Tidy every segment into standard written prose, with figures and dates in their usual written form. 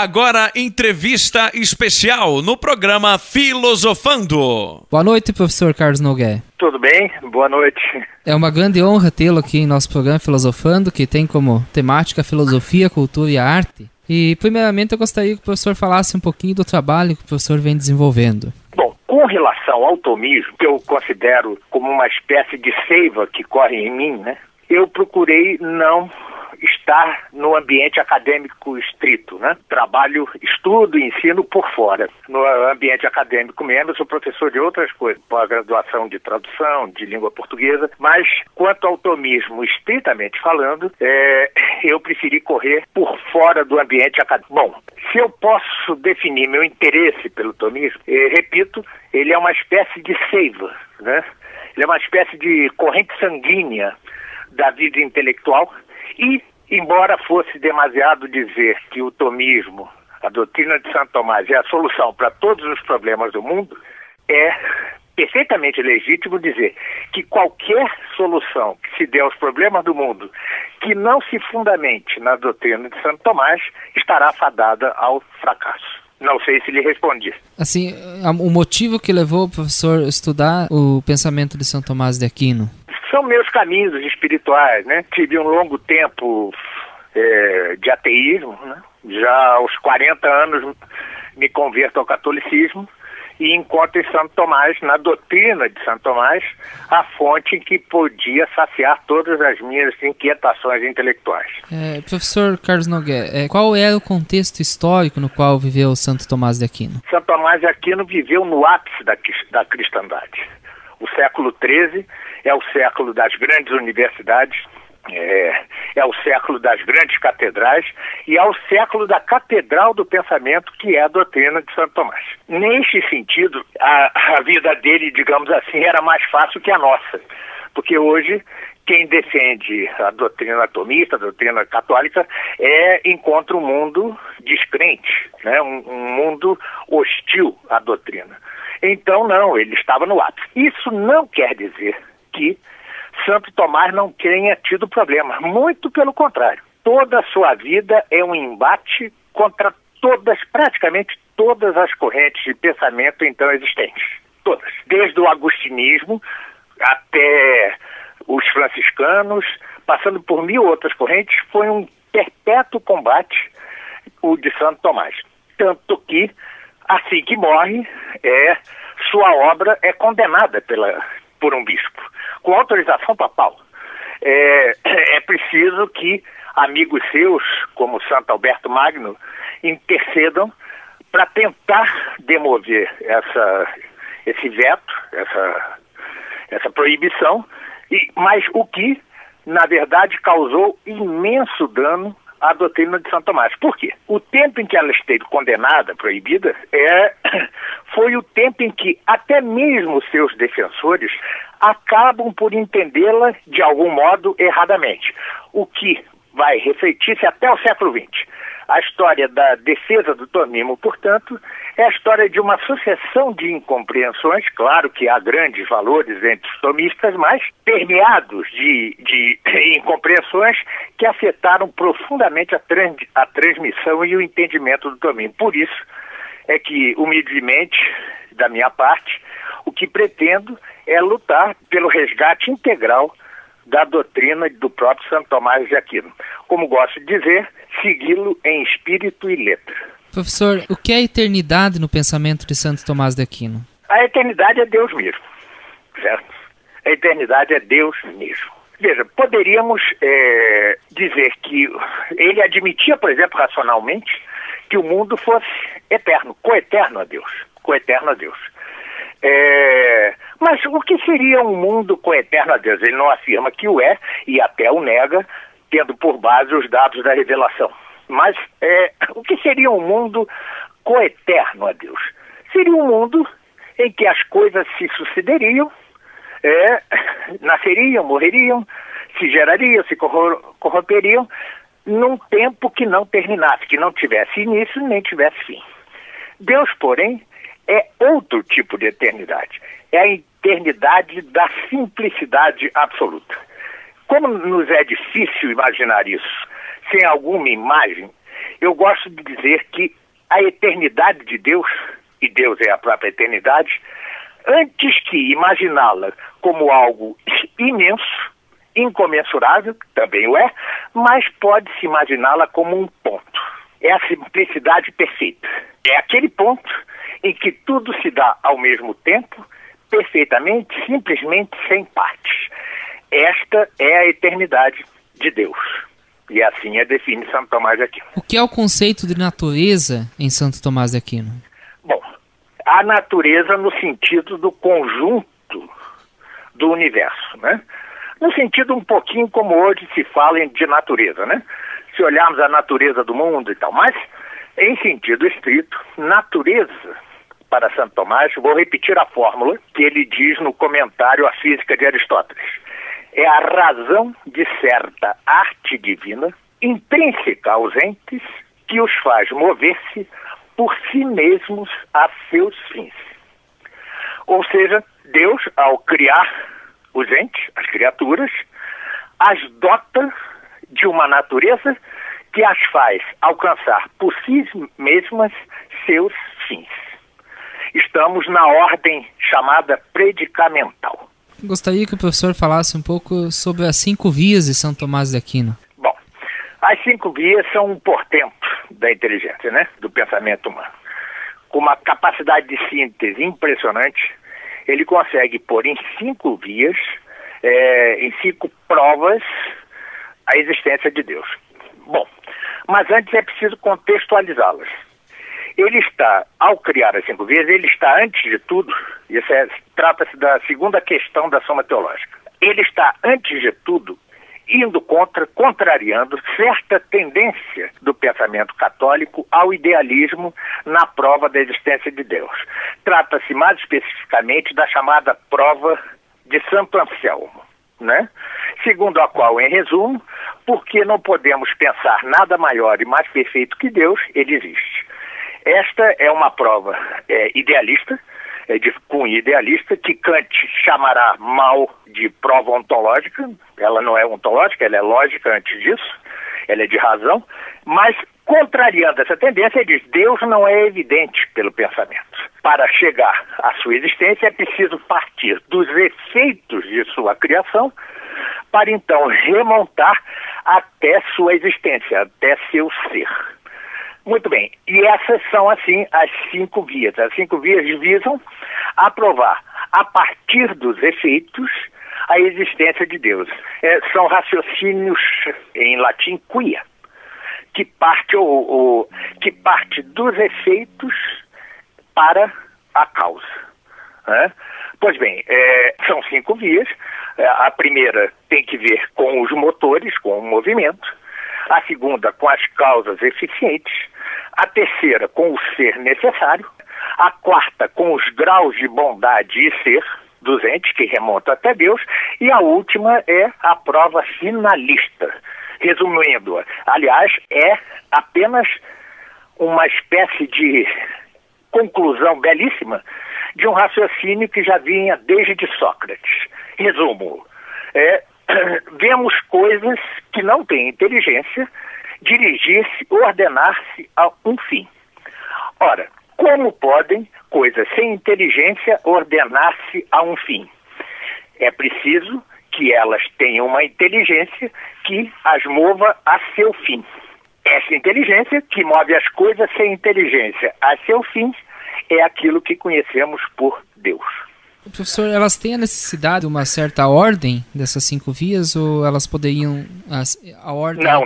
Agora, entrevista especial no programa Filosofando. Boa noite, professor Carlos Nogueira. Tudo bem? Boa noite. É uma grande honra tê-lo aqui em nosso programa Filosofando, que tem como temática a filosofia, a cultura e a arte. E, primeiramente, eu gostaria que o professor falasse um pouquinho do trabalho que o professor vem desenvolvendo. Bom, com relação ao tomismo, que eu considero como uma espécie de seiva que corre em mim, né? Eu procurei não estar no ambiente acadêmico estrito, né? Trabalho, estudo e ensino por fora. No ambiente acadêmico mesmo, eu sou professor de outras coisas, pós-graduação de tradução, de língua portuguesa, mas quanto ao tomismo, estritamente falando, eu preferi correr por fora do ambiente acadêmico. Bom, se eu posso definir meu interesse pelo tomismo, repito, ele é uma espécie de seiva, né? Ele é uma espécie de corrente sanguínea da vida intelectual. E, embora fosse demasiado dizer que o tomismo, a doutrina de Santo Tomás, é a solução para todos os problemas do mundo, é perfeitamente legítimo dizer que qualquer solução que se dê aos problemas do mundo que não se fundamente na doutrina de Santo Tomás estará fadada ao fracasso. Não sei se lhe respondi. Assim, o motivo que levou o professor a estudar o pensamento de São Tomás de Aquino? São meus caminhos espirituais, né? Tive um longo tempo de ateísmo, né? Já aos 40 anos me converto ao catolicismo e encontro em Santo Tomás, na doutrina de Santo Tomás, a fonte em que podia saciar todas as minhas inquietações intelectuais. Professor Carlos Nogueira, qual era o contexto histórico no qual viveu Santo Tomás de Aquino? Santo Tomás de Aquino viveu no ápice da cristandade. O século XIII é o século das grandes universidades, é o século das grandes catedrais e é o século da catedral do pensamento, que é a doutrina de Santo Tomás. Neste sentido, a vida dele, digamos assim, era mais fácil que a nossa, porque hoje quem defende a doutrina tomista, a doutrina católica, encontra um mundo descrente, né? um mundo hostil à doutrina. Então, não, ele estava no ápice. Isso não quer dizer que Santo Tomás não tenha tido problemas. Muito pelo contrário. Toda a sua vida é um embate contra praticamente todas as correntes de pensamento então existentes. Todas. Desde o agostinismo até os franciscanos, passando por 1000 outras correntes, foi um perpétuo combate o de Santo Tomás. Tanto que, assim que morre, sua obra é condenada por um bispo, com autorização papal. É preciso que amigos seus, como Santo Alberto Magno, intercedam para tentar demover esse veto, essa proibição, mas o que, na verdade, causou imenso dano à doutrina de Santo Tomás. Por quê? O tempo em que ela esteve condenada, proibida, foi o tempo em que até mesmo seus defensores acabam por entendê-la de algum modo erradamente, o que vai refletir-se até o século XX. A história da defesa do tomismo, portanto, é a história de uma sucessão de incompreensões. Claro que há grandes valores entre os tomistas, mas permeados de incompreensões que afetaram profundamente a transmissão e o entendimento do tomismo. Por isso é que, humildemente, da minha parte, o que pretendo é lutar pelo resgate integral da doutrina do próprio Santo Tomás de Aquino. Como gosto de dizer, segui-lo em espírito e letra. Professor, o que é a eternidade no pensamento de Santo Tomás de Aquino? A eternidade é Deus mesmo, certo? A eternidade é Deus mesmo. Veja, poderíamos dizer que ele admitia, por exemplo, racionalmente, que o mundo fosse eterno, coeterno a Deus. Coeterno a Deus. Mas o que seria um mundo coeterno a Deus? Ele não afirma que o é e até o nega, tendo por base os dados da revelação. Mas o que seria um mundo coeterno a Deus? Seria um mundo em que as coisas se sucederiam, nasceriam, morreriam, se gerariam, se corromperiam, num tempo que não terminasse, que não tivesse início nem tivesse fim. Deus, porém, é outro tipo de eternidade. É a eternidade da simplicidade absoluta. Como nos é difícil imaginar isso sem alguma imagem, eu gosto de dizer que a eternidade de Deus, e Deus é a própria eternidade, antes que imaginá-la como algo imenso, incomensurável, também o é, mas pode-se imaginá-la como um ponto. É a simplicidade perfeita. É aquele ponto em que tudo se dá ao mesmo tempo, perfeitamente, simplesmente, sem partes. Esta é a eternidade de Deus. E assim a define Santo Tomás de Aquino. O que é o conceito de natureza em Santo Tomás de Aquino? Bom, a natureza no sentido do conjunto do universo, né? No sentido um pouquinho como hoje se fala de natureza, né? Se olharmos a natureza do mundo e tal, mas em sentido estrito, natureza, para Santo Tomás, vou repetir a fórmula que ele diz no comentário à Física de Aristóteles. É a razão de certa arte divina, intrínseca aos entes, que os faz mover-se por si mesmos a seus fins. Ou seja, Deus, ao criar os entes, as criaturas, as dota de uma natureza que as faz alcançar por si mesmas seus fins. Estamos na ordem chamada predicamental. Gostaria que o professor falasse um pouco sobre as 5 vias de São Tomás de Aquino. Bom, as 5 vias são um portento da inteligência, né? Do pensamento humano. Com uma capacidade de síntese impressionante, ele consegue pôr em 5 vias, em 5 provas, a existência de Deus. Bom, mas antes é preciso contextualizá-las. Ele está, ao criar as 5 vias, ele está, antes de tudo, trata-se da segunda questão da Soma Teológica, ele está, antes de tudo, contrariando certa tendência do pensamento católico ao idealismo na prova da existência de Deus. Trata-se mais especificamente da chamada prova de Santo Anselmo, né? Segundo a qual, em resumo, porque não podemos pensar nada maior e mais perfeito que Deus, ele existe. Esta é uma prova idealista, de cunho idealista, que Kant chamará mal de prova ontológica. Ela não é ontológica, ela é lógica antes disso, ela é de razão, mas contrariando essa tendência, ele diz: Deus não é evidente pelo pensamento. Para chegar à sua existência é preciso partir dos efeitos de sua criação para então remontar até sua existência, até seu ser. Muito bem, e essas são, assim, as 5 vias. As 5 vias visam a provar, a partir dos efeitos, a existência de Deus. São raciocínios, em latim, quia, que parte dos efeitos para a causa, né? Pois bem, são 5 vias. A primeira tem que ver com os motores, com o movimento. A segunda, com as causas eficientes. A terceira, com o ser necessário. A quarta, com os graus de bondade e ser dos entes, que remontam até Deus. E a última é a prova finalista. Resumindo, aliás, é apenas uma espécie de conclusão belíssima de um raciocínio que já vinha desde Sócrates. Resumo, vemos coisas que não têm inteligência dirigir-se, ordenar-se a um fim. Ora, como podem coisas sem inteligência ordenar-se a um fim? É preciso que elas tenham uma inteligência que as mova a seu fim. Essa inteligência que move as coisas sem inteligência a seu fim é aquilo que conhecemos por Deus. Professor, elas têm a necessidade de uma certa ordem dessas 5 vias ou elas poderiam... a ordem... Não.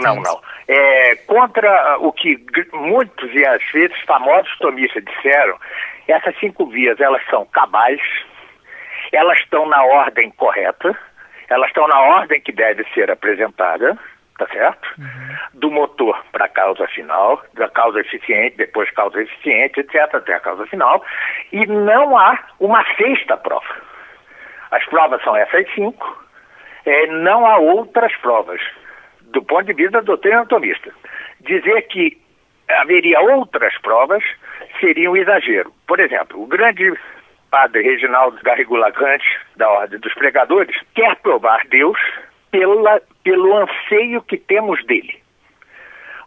Contra o que muitos e às vezes famosos tomistas disseram, essas 5 vias, elas são cabais, elas estão na ordem correta, elas estão na ordem que deve ser apresentada, tá certo? Uhum. Do motor para a causa final, da causa eficiente, depois causa eficiente, etc., até a causa final, e não há uma 6ª prova. As provas são essas 5, não há outras provas, do ponto de vista da doutrina atomista. Dizer que haveria outras provas seria um exagero. Por exemplo, o grande padre Reginaldo Garrigou Lagrange, da Ordem dos Pregadores, quer provar Deus pelo anseio que temos dele.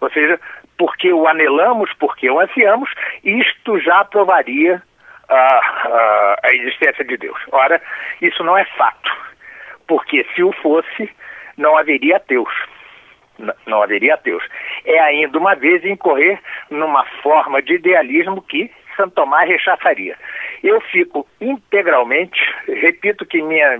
Ou seja, porque o anelamos, porque o ansiamos, isto já provaria a existência de Deus. Ora, isso não é fato, porque se o fosse, não haveria Deus. Não haveria Deus. É ainda uma vez incorrer numa forma de idealismo que Santo Tomás rechaçaria. Eu fico integralmente, repito que minha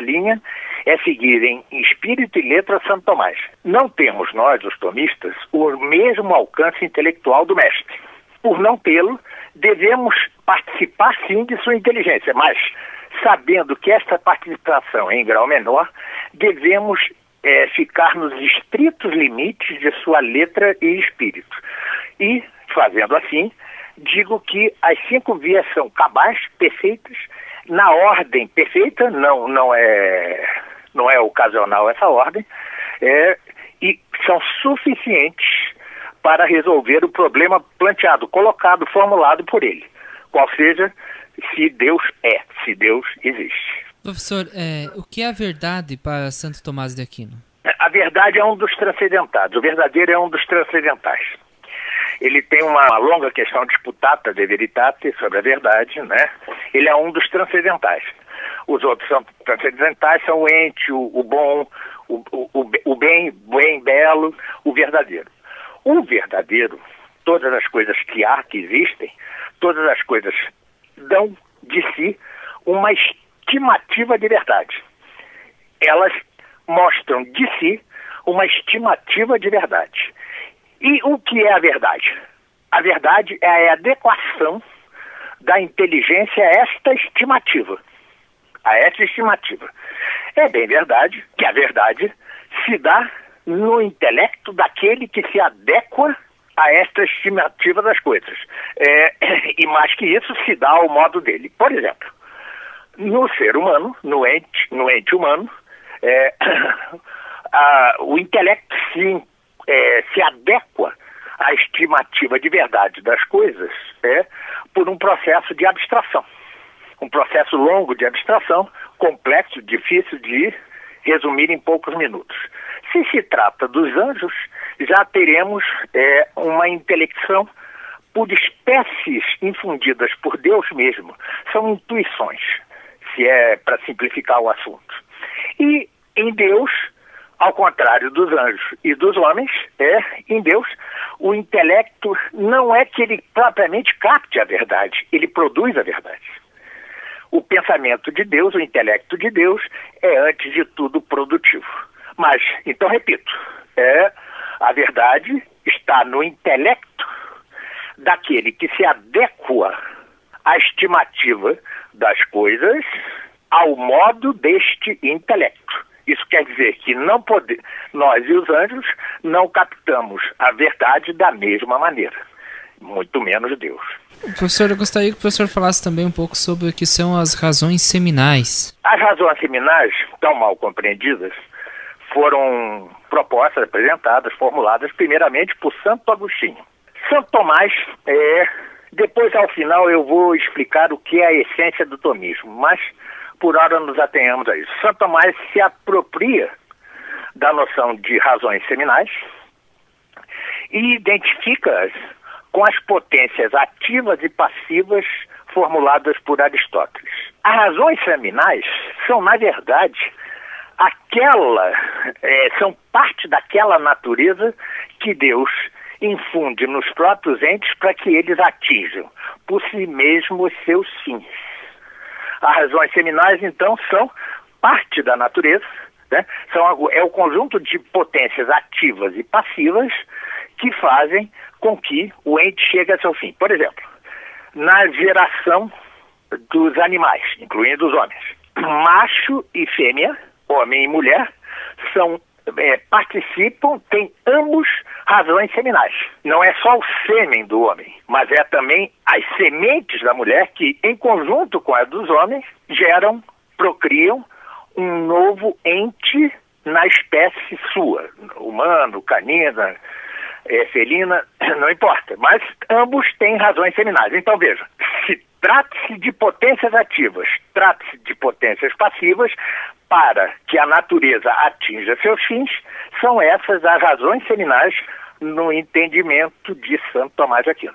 linha é seguir em espírito e letra Santo Tomás. Não temos nós, os tomistas, o mesmo alcance intelectual do mestre. Por não tê-lo, devemos participar sim de sua inteligência, mas sabendo que esta participação é em grau menor, devemos ficar nos estritos limites de sua letra e espírito. E, fazendo assim, digo que as 5 vias são cabais, perfeitas, na ordem perfeita, não é ocasional essa ordem, e são suficientes para resolver o problema planteado, colocado, formulado por ele, qual seja, se Deus existe. Professor, o que é a verdade para Santo Tomás de Aquino? A verdade é um dos transcendentados, o verdadeiro é um dos transcendentais. Ele tem uma longa questão disputata de veritate sobre a verdade, né? Ele é um dos transcendentais. Os outros são transcendentais, são o ente, o bom, o bem, belo, o verdadeiro. O verdadeiro, todas as coisas que há, que existem, todas as coisas dão de si uma estimativa de verdade. Elas mostram de si uma estimativa de verdade. E o que é a verdade? A verdade é a adequação da inteligência a esta estimativa. É bem verdade que a verdade se dá no intelecto daquele que se adequa a esta estimativa das coisas. E mais que isso, se dá ao modo dele. Por exemplo, no ser humano, no ente humano, o intelecto se adequa à estimativa de verdade das coisas por um processo de abstração. Um processo longo de abstração, complexo, difícil de resumir em poucos minutos. Se se trata dos anjos, já teremos uma intelecção por espécies infundidas por Deus mesmo. São intuições, se é para simplificar o assunto. E em Deus, ao contrário dos anjos e dos homens, em Deus, o intelecto não é que ele propriamente capte a verdade, ele produz a verdade. O pensamento de Deus, o intelecto de Deus, é antes de tudo produtivo. Mas, então repito, a verdade está no intelecto daquele que se adequa à estimativa das coisas ao modo deste intelecto. Isso quer dizer que nós e os anjos não captamos a verdade da mesma maneira, muito menos Deus. Professor, eu gostaria que o professor falasse também um pouco sobre o que são as razões seminais. As razões seminais, tão mal compreendidas, foram propostas, apresentadas, formuladas primeiramente por Santo Agostinho. Santo Tomás, depois ao final eu vou explicar o que é a essência do tomismo, mas por hora nos atenhamos a isso. Santo Tomás se apropria da noção de razões seminais e identifica-as com as potências ativas e passivas formuladas por Aristóteles. As razões seminais são, na verdade, são parte daquela natureza que Deus infunde nos próprios entes para que eles atinjam por si mesmos os seus fins. As razões seminais, então, são parte da natureza, né? É o conjunto de potências ativas e passivas que fazem com que o ente chegue a seu fim. Por exemplo, na geração dos animais, incluindo os homens, macho e fêmea, homem e mulher, participam, têm ambos razões seminais. Não é só o sêmen do homem, mas é também as sementes da mulher que, em conjunto com a dos homens, procriam um novo ente na espécie sua, humano, canina, felina, não importa, mas ambos têm razões seminais. Então veja, trata-se de potências ativas, trata-se de potências passivas, para que a natureza atinja seus fins, são essas as razões seminais no entendimento de Santo Tomás de Aquino.